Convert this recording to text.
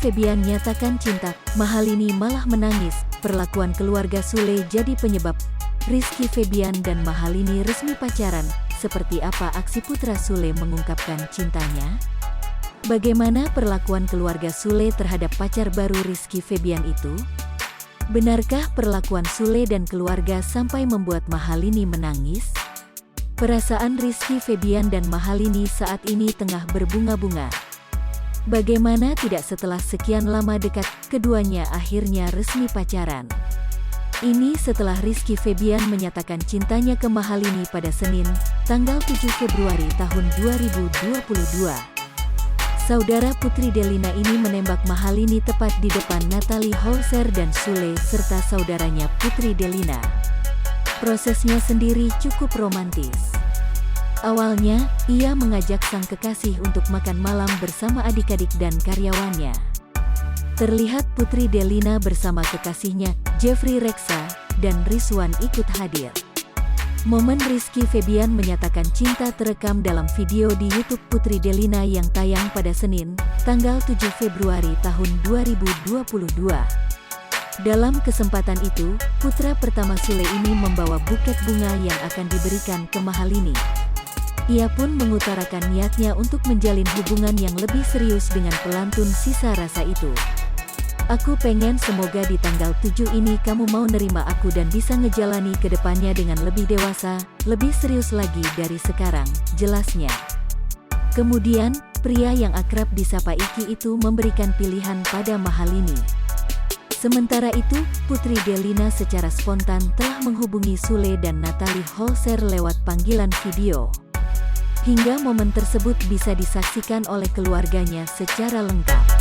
Febian nyatakan cinta, Mahalini malah menangis. Perlakuan keluarga Sule jadi penyebab Rizky Febian dan Mahalini resmi pacaran. Seperti apa aksi putra Sule mengungkapkan cintanya? Bagaimana perlakuan keluarga Sule terhadap pacar baru Rizky Febian itu? Benarkah perlakuan Sule dan keluarga sampai membuat Mahalini menangis? Perasaan Rizky Febian dan Mahalini saat ini tengah berbunga-bunga. Bagaimana tidak setelah sekian lama dekat, keduanya akhirnya resmi pacaran. Ini setelah Rizky Febian menyatakan cintanya ke Mahalini pada Senin, tanggal 7 Februari tahun 2022. Saudara Putri Delina ini menembak Mahalini tepat di depan Natalie Holzer dan Sule serta saudaranya Putri Delina. Prosesnya sendiri cukup romantis. Awalnya, ia mengajak sang kekasih untuk makan malam bersama adik-adik dan karyawannya. Terlihat Putri Delina bersama kekasihnya, Jeffrey Reksa, dan Rizwan ikut hadir. Momen Rizky Febian menyatakan cinta terekam dalam video di YouTube Putri Delina yang tayang pada Senin, tanggal 7 Februari tahun 2022. Dalam kesempatan itu, putra pertama Sule ini membawa buket bunga yang akan diberikan ke Mahalini. Ia pun mengutarakan niatnya untuk menjalin hubungan yang lebih serius dengan pelantun sisa rasa itu. Aku pengen semoga di tanggal 7 ini kamu mau nerima aku dan bisa ngejalani ke depannya dengan lebih dewasa, lebih serius lagi dari sekarang, jelasnya. Kemudian, pria yang akrab disapa Iki itu memberikan pilihan pada Mahalini. Sementara itu, Putri Delina secara spontan telah menghubungi Sule dan Natalie Holzer lewat panggilan video. Hingga momen tersebut bisa disaksikan oleh keluarganya secara lengkap.